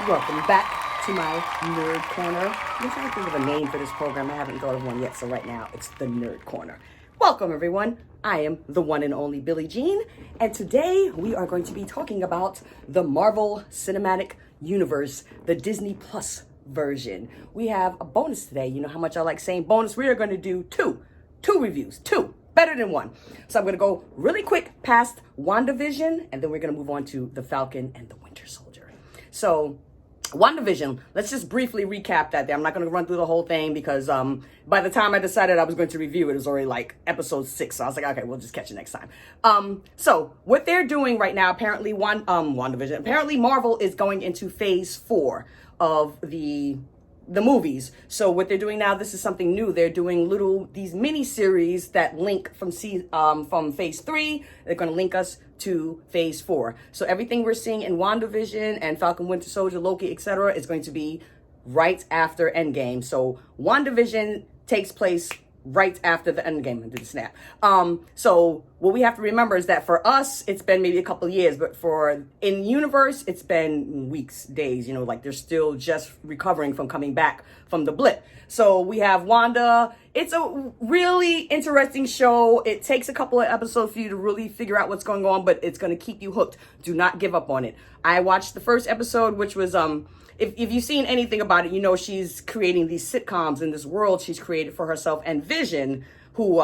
Welcome back to my Nerd Corner. I'm trying to think of a name for this program. I haven't thought of one yet, so right now it's the Nerd Corner. Welcome, everyone. I am the one and only Billie Jean, and today we are going to be talking about the Marvel Cinematic Universe, the Disney Plus version. We have a bonus today. You know how much I like saying bonus. We are going to do two reviews, better than one. So I'm going to go really quick past WandaVision, and then we're going to move on to the Falcon and the Winter Soldier. So WandaVision, let's just briefly recap that. I'm not going to run through the whole thing because by the time I decided I was going to review it, it was already like episode 6. So I was like, okay, we'll just catch it next time. So what they're doing right now, apparently WandaVision, apparently Marvel is going into phase 4 of the movies. So what they're doing now, this is something new. They're doing these mini series that link from phase 3. They're going to link us to phase 4. So everything we're seeing in WandaVision and Falcon, Winter Soldier, Loki, etc. is going to be right after Endgame. So WandaVision takes place right after the Endgame and do the snap. So what we have to remember is that for us, it's been maybe a couple of years, but in universe, it's been weeks, days, like they're still just recovering from coming back from the blip. So we have Wanda. It's a really interesting show. It takes a couple of episodes for you to really figure out what's going on, but it's going to keep you hooked. Do not give up on it. I watched the first episode, which was, if you've seen anything about it, she's creating these sitcoms in this world she's created for herself, and Vision, who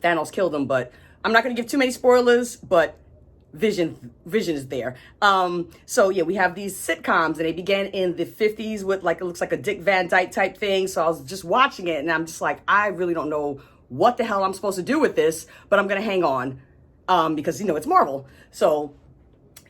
Thanos killed him, but I'm not going to give too many spoilers, but Vision is there. So yeah, we have these sitcoms, and they began in the 50s with it looks like a Dick Van Dyke type thing. So I was just watching it, and I'm just like, I really don't know what the hell I'm supposed to do with this, but I'm going to hang on because, it's Marvel. So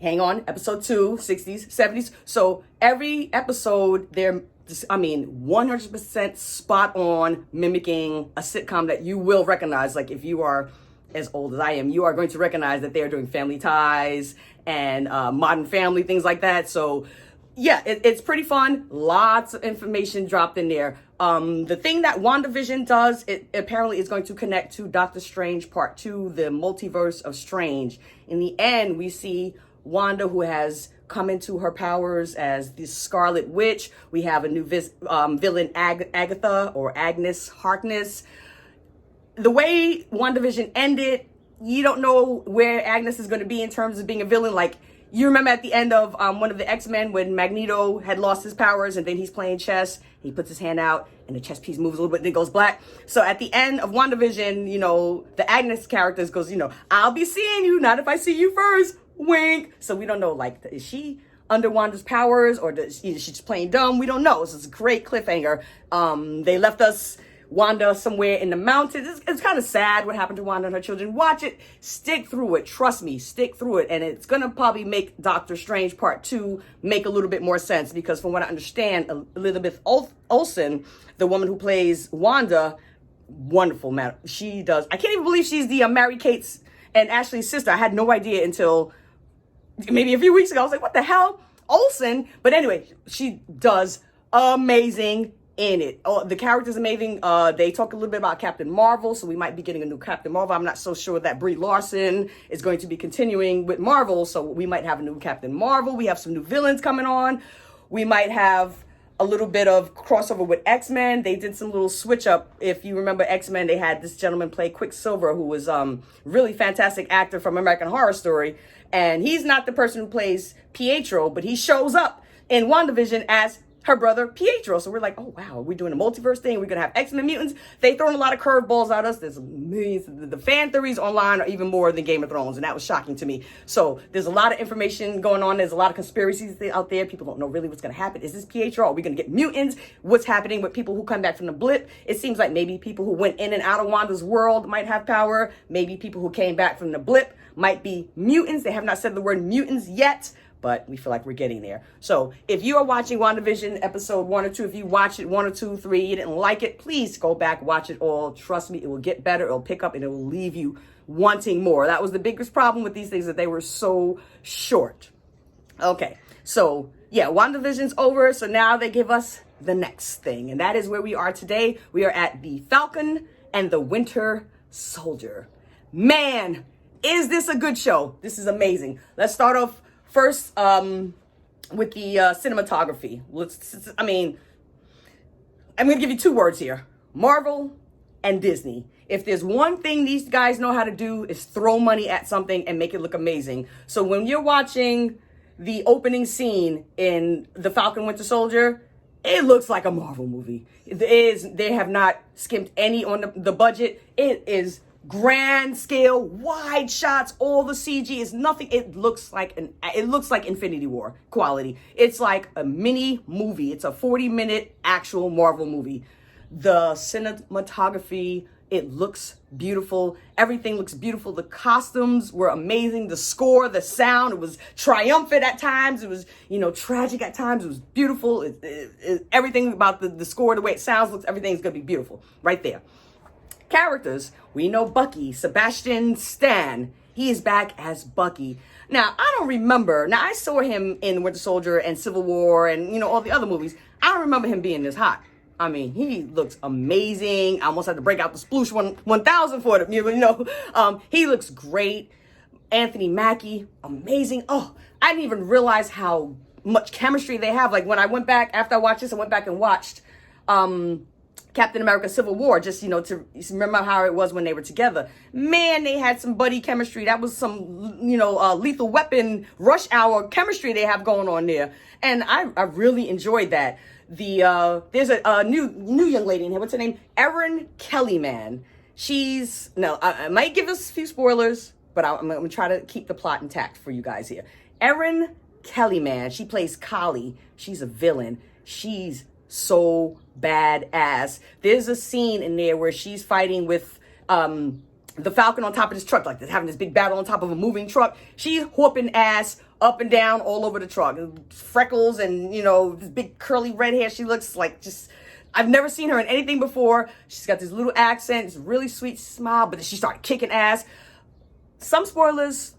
hang on, episode 2, 60s, 70s. So every episode, they're 100% spot on mimicking a sitcom that you will recognize. Like if you are as old as I am, you are going to recognize that they're doing Family Ties and Modern Family, things like that. So yeah, it's pretty fun. Lots of information dropped in there. The thing that WandaVision does, it apparently is going to connect to Doctor Strange Part 2, the Multiverse of Strange. In the end, we see Wanda, who has come into her powers as the Scarlet Witch. We have a new villain, Agatha, or Agnes Harkness. The way WandaVision ended, you don't know where Agnes is going to be in terms of being a villain. Like, you remember at the end of one of the X-Men when Magneto had lost his powers, and then he's playing chess. He puts his hand out, and the chess piece moves a little bit, then it goes black. So at the end of WandaVision, the Agnes character goes, I'll be seeing you, not if I see you first. Wink. So we don't know, is she under Wanda's powers, or is she just playing dumb? We don't know. So it's a great cliffhanger. They left us Wanda somewhere in the mountains. It's kind of sad what happened to Wanda and her children. Watch it. Stick through it. Trust me. Stick through it. And it's going to probably make Doctor Strange Part 2 make a little bit more sense, because from what I understand, Elizabeth Olsen, the woman who plays Wanda, wonderful, man. She does. I can't even believe she's the Mary-Kate's and Ashley's sister. I had no idea until maybe a few weeks ago. I was like, what the hell? Olsen. But anyway, she does amazing in it. Oh, the character's amazing. They talk a little bit about Captain Marvel, so we might be getting a new Captain Marvel. I'm not so sure that Brie Larson is going to be continuing with Marvel, so we might have a new Captain Marvel. We have some new villains coming on. We might have a little bit of crossover with X-Men. They did some little switch up. If you remember X-Men, they had this gentleman play Quicksilver, who was really fantastic actor from American Horror Story. And he's not the person who plays Pietro, but he shows up in WandaVision as her brother Pietro. So we're like, oh wow, we're doing a multiverse thing. We're gonna have X-Men mutants. They throwing a lot of curveballs at us. There's millions. The fan theories online are even more than Game of Thrones, and that was shocking to me. So there's a lot of information going on. There's a lot of conspiracies out there. People don't know really what's gonna happen. Is this Pietro? Are we gonna get mutants? What's happening with people who come back from the blip? It seems like maybe people who went in and out of Wanda's world might have power. Maybe people who came back from the blip might be mutants. They have not said the word mutants yet, but we feel like we're getting there. So if you are watching WandaVision episode 1 or 2, if you watched it 1 or 2, 3, you didn't like it, please go back, watch it all. Trust me, it will get better. It'll pick up and it will leave you wanting more. That was the biggest problem with these things, that they were so short. Okay, so yeah, WandaVision's over. So now they give us the next thing, and that is where we are today. We are at the Falcon and the Winter Soldier. Man, is this a good show? This is amazing. Let's start off first with the cinematography. I mean, I'm going to give you two words here: Marvel and Disney. If there's one thing these guys know how to do, is throw money at something and make it look amazing. So when you're watching the opening scene in The Falcon Winter Soldier, it looks like a Marvel movie. They have not skimped any on the budget. It is grand scale, wide shots. All the CG is nothing. It looks like Infinity War quality. It's like a mini movie. It's a 40-minute actual Marvel movie. The cinematography, it looks beautiful. Everything looks beautiful. The costumes were amazing. The score, the sound, it was triumphant at times. It was, tragic at times. It was beautiful. Everything about the score, the way it sounds, looks, everything's going to be beautiful right there. Characters, we know Bucky, Sebastian Stan. He is back as Bucky. Now, I don't remember. Now, I saw him in Winter Soldier and Civil War and, all the other movies. I don't remember him being this hot. I mean, he looks amazing. I almost had to break out the Sploosh 1000 for him, he looks great. Anthony Mackie, amazing. Oh, I didn't even realize how much chemistry they have. Like, when I went back, after I watched this, I went back and watched Captain America Civil War, just, to remember how it was when they were together. Man, they had some buddy chemistry. That was some, Lethal Weapon, Rush Hour chemistry they have going on there. And I really enjoyed that. There's a new young lady in here. What's her name? Erin Kellyman. I might give us a few spoilers, but I'm going to try to keep the plot intact for you guys here. Erin Kellyman, she plays Kali. She's a villain. She's so badass. There's a scene in there where she's fighting with the Falcon on top of this truck, like they're having this big battle on top of a moving truck. She's whooping ass up and down all over the truck. Freckles and, this big curly red hair. She looks like I've never seen her in anything before. She's got this little accent, this really sweet smile, but then she started kicking ass. Some spoilers,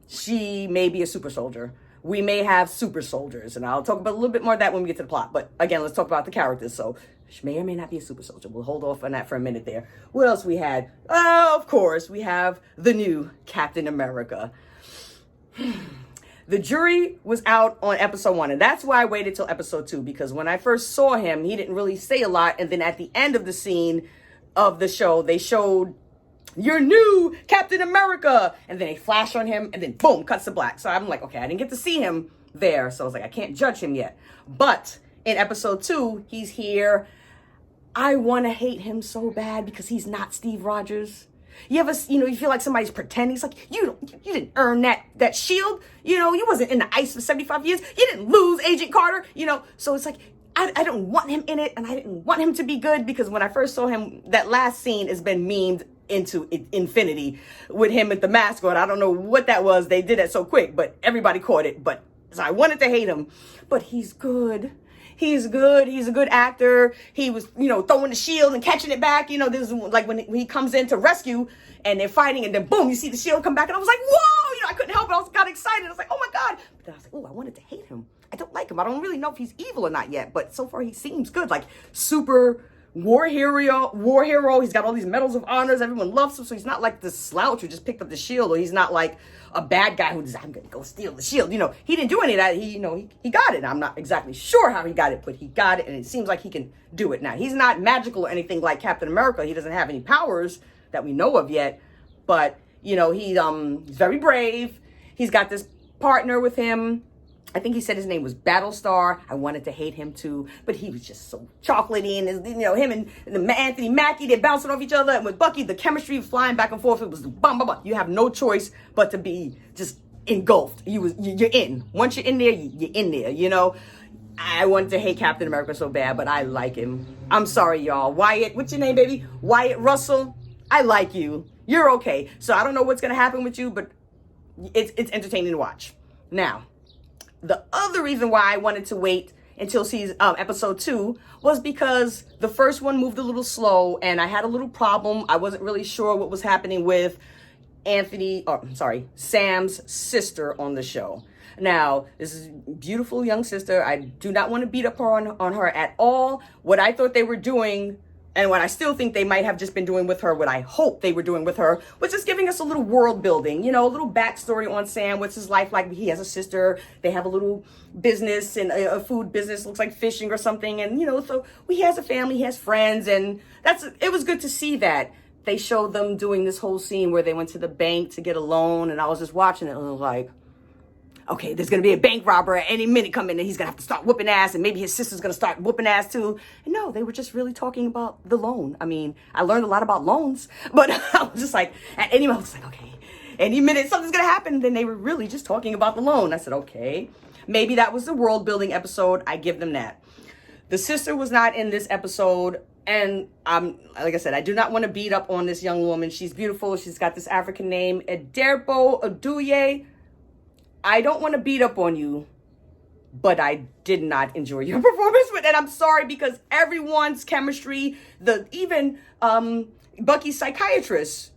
she may be a super soldier. We may have super soldiers, and I'll talk about a little bit more of that when we get to the plot. But again, let's talk about the characters. So she may or may not be a super soldier. We'll hold off on that for a minute there. What else we had? Of course, we have the new Captain America. The jury was out on episode 1, and that's why I waited till episode 2, because when I first saw him, he didn't really say a lot. And then at the end of the scene of the show, they showed your new Captain America, and then they flash on him, and then boom, cuts to black. So I'm like, okay, I didn't get to see him there, so I was like, I can't judge him yet. But in episode 2, he's here. I want to hate him so bad because he's not Steve Rogers. You ever, you feel like somebody's pretending. It's like, you didn't earn that shield. You wasn't in the ice for 75 years. You didn't lose Agent Carter, So it's like, I don't want him in it, and I didn't want him to be good, because when I first saw him, that last scene has been memed into infinity with him with the mask on. I don't know what that was. They did it so quick, but everybody caught it. So I wanted to hate him, but he's good. He's good. He's a good actor. He was, throwing the shield and catching it back. This is like when he comes in to rescue and they're fighting, and then boom, you see the shield come back, and I was like, whoa, I couldn't help it. I got excited. I was like, oh my God. But then I was like, oh, I wanted to hate him. I don't like him. I don't really know if he's evil or not yet, but so far he seems good. Like super war hero. He's got all these medals of honors. Everyone loves him. So he's not like this slouch who just picked up the shield, or he's not like a bad guy who just, I'm going to go steal the shield. He didn't do any of that. He got it. I'm not exactly sure how he got it, but he got it, and it seems like he can do it now. He's not magical or anything like Captain America. He doesn't have any powers that we know of yet, but he's very brave. He's got this partner with him. I think he said his name was Battlestar. I wanted to hate him too, but he was just so chocolatey, and him and Anthony Mackie, they're bouncing off each other. And with Bucky, the chemistry flying back and forth, it was bum, bum, bum. You have no choice but to be just engulfed. You're in. Once you're in there, you're in there, I wanted to hate Captain America so bad, but I like him. I'm sorry, y'all. Wyatt, what's your name, baby? Wyatt Russell. I like you. You're okay. So I don't know what's going to happen with you, but it's entertaining to watch. Now, the other reason why I wanted to wait until episode 2 was because the first one moved a little slow, and I had a little problem. I wasn't really sure what was happening with Sam's sister on the show. Now, this is a beautiful young sister. I do not want to beat up on her at all. What I thought they were doing And what I still think they might have just been doing with her, what I hope they were doing with her, was just giving us a little world building, a little backstory on Sam. What's his life like? He has a sister. They have a little business, and a food business, looks like fishing or something. And, so he has a family, he has friends. And it was good to see that. They showed them doing this whole scene where they went to the bank to get a loan. And I was just watching it and I was like, okay, there's going to be a bank robber at any minute coming and he's going to have to start whooping ass, and maybe his sister's going to start whooping ass too. And no, they were just really talking about the loan. I mean, I learned a lot about loans, but I was just like, at any moment, I was like, okay, any minute something's going to happen. And then they were really just talking about the loan. I said, okay, maybe that was the world building episode. I give them that. The sister was not in this episode. And like I said, I do not want to beat up on this young woman. She's beautiful. She's got this African name, Ederbo Oduye. I don't want to beat up on you, but I did not enjoy your performance with it. I'm sorry, because everyone's chemistry, even Bucky's psychiatrist,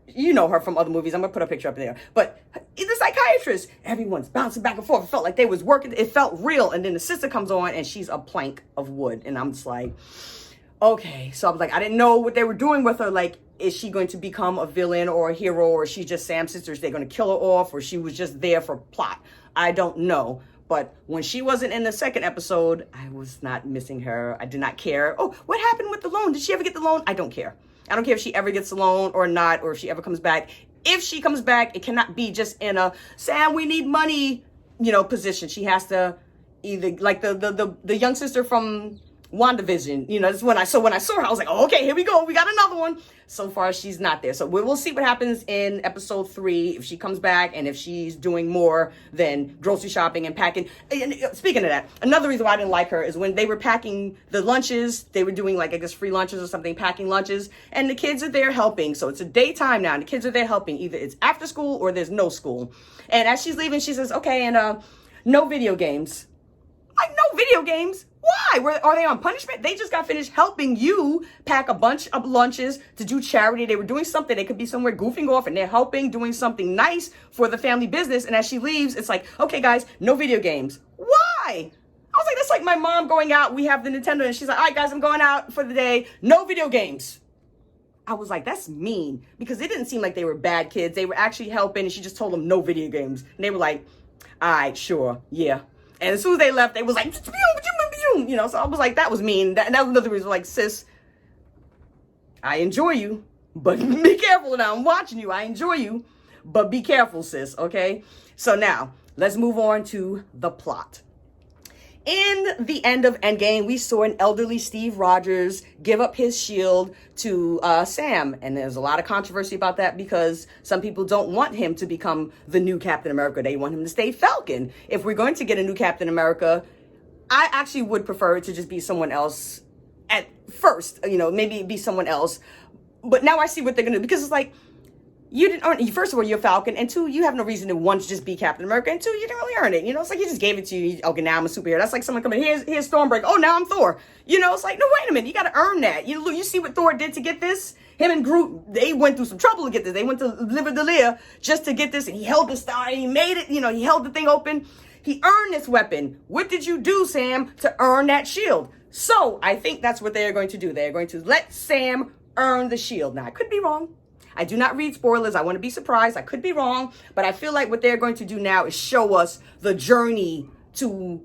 you know her from other movies. I'm going to put a picture up there. But the psychiatrist, everyone's bouncing back and forth. It felt like they was working. It felt real. And then the sister comes on and she's a plank of wood. And I'm just like, okay. So I was like, I didn't know what they were doing with her. Like, is she going to become a villain or a hero, or is she just Sam's sister? Is they going to kill her off, or she was just there for plot? I don't know. But when she wasn't in the second episode, I was not missing her. I did not care. Oh, what happened with the loan? Did she ever get the loan? I don't care. I don't care if she ever gets the loan or not, or if she ever comes back. If she comes back, it cannot be just in a Sam, we need money, position. She has to either, like the young sister from WandaVision, that's when I saw her, I was like, oh, okay, here we go. We got another one. So far, she's not there. So we'll see what happens in episode 3, if she comes back and if she's doing more than grocery shopping and packing. And speaking of that, another reason why I didn't like her is when they were packing the lunches, they were doing like, I guess, free lunches or something, packing lunches, and the kids are there helping. So it's a daytime now, and the kids are there helping. Either it's after school or there's no school. And as she's leaving, she says, okay, and no video games. Like, no video games? Why? Are they on punishment? They just got finished helping you pack a bunch of lunches to do charity. They were doing something. They could be somewhere goofing off, and they're helping, doing something nice for the family business. And as she leaves, it's like, okay, guys, no video games. Why? I was like, that's like my mom going out. We have the Nintendo, and she's like, all right, guys, I'm going out for the day. No video games. I was like, that's mean, because it didn't seem like they were bad kids. They were actually helping, and she just told them no video games. And they were like, all right, sure, yeah. And as soon as they left, they was like, so I was like, that was mean. That was another reason, like, sis, I enjoy you, but be careful now. I'm watching you. I enjoy you, but be careful, sis, okay? So now, let's move on to the plot. In the end of Endgame, we saw an elderly Steve Rogers give up his shield to Sam. And there's a lot of controversy about that, because some people don't want him to become the new Captain America. They want him to stay Falcon. If we're going to get a new Captain America, I actually would prefer it to just be someone else at first, maybe be someone else. But now I see what they're going to do, because it's like, you didn't earn it. First of all, you're Falcon, and 2, you have no reason to, 1, to just be Captain America, and 2, you didn't really earn it. It's like he just gave it to you. Okay, now I'm a superhero. That's like someone coming, here's Stormbreaker. Oh, now I'm Thor. It's like, no, wait a minute. You got to earn that. You see what Thor did to get this? Him and Groot, they went through some trouble to get this. They went to Liver just to get this, and he held the star, and he made it. He held the thing open. He earned this weapon. What did you do, Sam, to earn that shield? So I think that's what they're going to do. They're going to let Sam earn the shield. Now, I could be wrong. I do not read spoilers. I want to be surprised. I could be wrong, but I feel like what they're going to do now is show us the journey to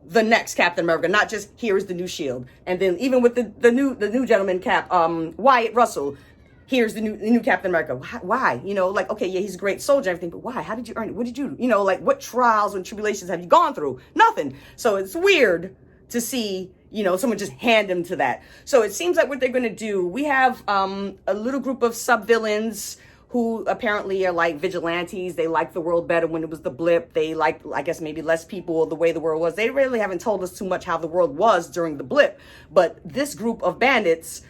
the next Captain America, not just here's the new shield. And then even with the new gentleman Cap, Wyatt Russell, here's the new Captain America. Why? Like, okay, yeah, he's a great soldier and everything, but why? How did you earn it? What did you do? Like, what trials and tribulations have you gone through? Nothing. So it's weird to see, someone just hand him to that. So it seems like what they're going to do, we have a little group of sub-villains who apparently are like vigilantes. They like the world better when it was the blip. They like, I guess, maybe less people the way the world was. They really haven't told us too much how the world was during the blip. But this group of bandits,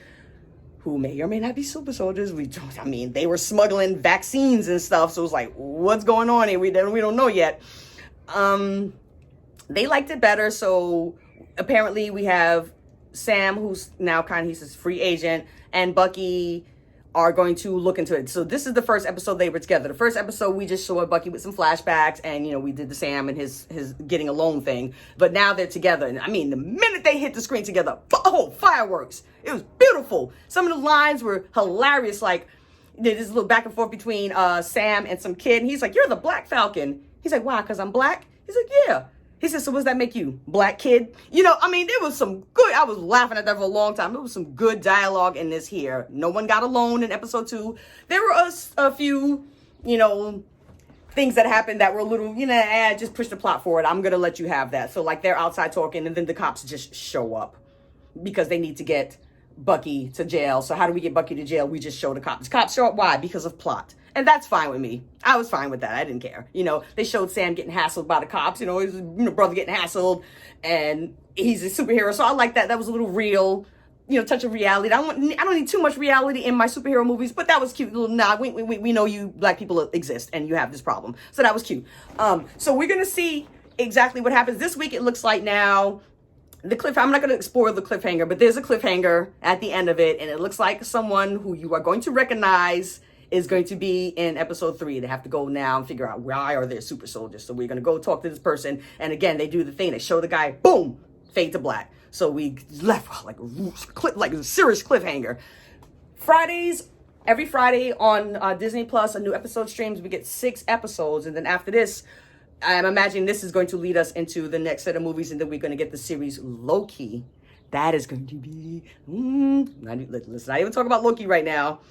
who may or may not be super soldiers, they were smuggling vaccines and stuff. So it's like, what's going on here? We don't know yet. They liked it better. So apparently we have Sam, who's now he's a free agent, and Bucky are going to look into it. So this is the first episode they were together. The first episode, we just saw Bucky with some flashbacks, and, you know, we did the Sam and his getting alone thing. But now they're together. And I mean, the minute they hit the screen together, oh, fireworks. It was beautiful. Some of the lines were hilarious. Like, there's this little back and forth between Sam and some kid. And he's like, "You're the Black Falcon." He's like, "Why? Because I'm black?" He's like, "Yeah." He said, "So what does that make you? Black kid?" You know, I mean, there was some good, I was laughing at that for a long time. There was some good dialogue in this here. No one got alone in episode 2. There were a few, you know, things that happened that were a little, you know, just push the plot forward. I'm going to let you have that. So, like, they're outside talking, and then the cops just show up because they need to get Bucky to jail. So how do we get Bucky to jail? We just show the cops. The cops show up. Why? Because of plot. And that's fine with me. I was fine with that. I didn't care. You know, they showed Sam getting hassled by the cops. You know, his brother getting hassled, and he's a superhero. So I like that. That was a little real, you know, touch of reality. I don't need too much reality in my superhero movies, but that was cute. Little nod. We know you black people exist, and you have this problem. So that was cute. So we're gonna see exactly what happens this week. It looks like now. The cliff, I'm not going to explore the cliffhanger, but there's a cliffhanger at the end of it, and it looks like someone who you are going to recognize is going to be in episode 3. They have to go now and figure out why are they super soldiers. So we're going to go talk to this person, and again, they do the thing. They show the guy, boom, fade to black. So we left like a serious cliffhanger. Fridays, every Friday on Disney Plus, a new episode streams. We get 6 episodes, and then after this, I'm imagining this is going to lead us into the next set of movies, and then we're going to get the series Loki. That is going to be... let's not even talk about Loki right now.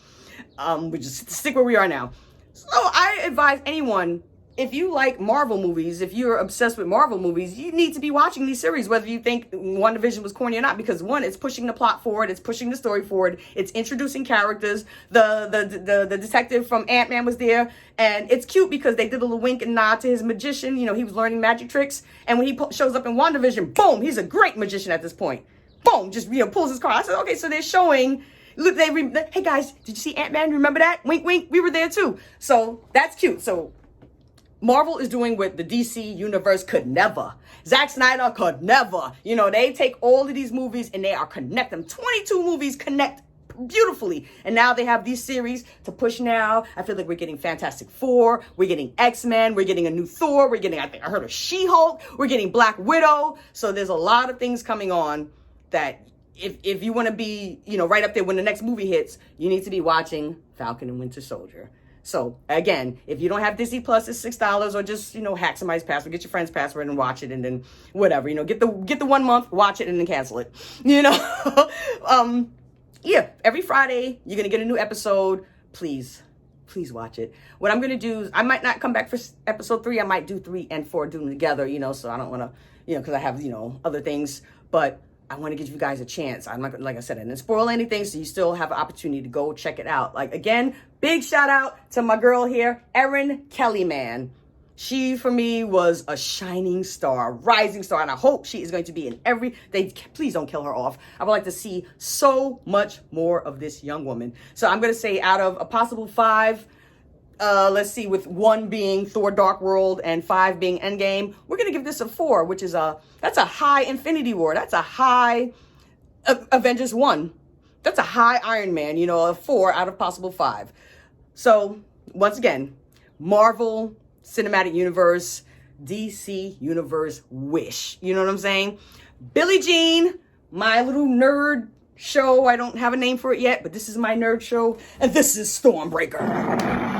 We just stick where we are now. So I advise anyone, if you like Marvel movies, if you're obsessed with Marvel movies, you need to be watching these series, whether you think WandaVision was corny or not, because one, it's pushing the plot forward, it's pushing the story forward, it's introducing characters. The detective from Ant-Man was there, and it's cute because they did a little wink and nod to his magician. You know, he was learning magic tricks, and when he shows up in WandaVision, boom, he's a great magician at this point. Boom, just, you know, pulls his card. I said, okay, so they're showing... Look, hey guys, did you see Ant-Man? Remember that? Wink, wink. We were there too. So that's cute. So Marvel is doing what the DC universe could never. Zack Snyder could never. You know, they take all of these movies and they are connect them. 22 movies connect beautifully. And now they have these series to push now. I feel like we're getting Fantastic Four. We're getting X-Men. We're getting a new Thor. We're getting, I heard of She-Hulk. We're getting Black Widow. So there's a lot of things coming on that if you want to be, you know, right up there when the next movie hits, you need to be watching Falcon and Winter Soldier. So again, if you don't have Disney Plus, it's $6, or just, you know, hack somebody's password, get your friend's password and watch it, and then whatever, you know, get the 1 month, watch it, and then cancel it. You know, yeah, every Friday you're gonna get a new episode. Please watch it. What I'm gonna do is I might not come back for episode 3. I might do 3 and 4, do them together. You know, so I don't want to, you know, because I have, you know, other things, but I want to give you guys a chance. I'm not, like I said, I didn't spoil anything, so you still have an opportunity to go check it out. Like, again, big shout out to my girl here, Erin Kellyman. She, for me, was a shining star, rising star, and I hope she is going to be in please don't kill her off. I would like to see so much more of this young woman. So I'm going to say out of a possible 5, let's see, with 1 being Thor Dark World and 5 being Endgame, we're going to give this a 4, which is that's a high Infinity War. That's a high Avengers 1. That's a high Iron Man, you know, a 4 out of possible 5. So once again, Marvel Cinematic Universe, DC Universe wish. You know what I'm saying? Billie Jean, my little nerd show. I don't have a name for it yet, but this is my nerd show, and this is Stormbreaker.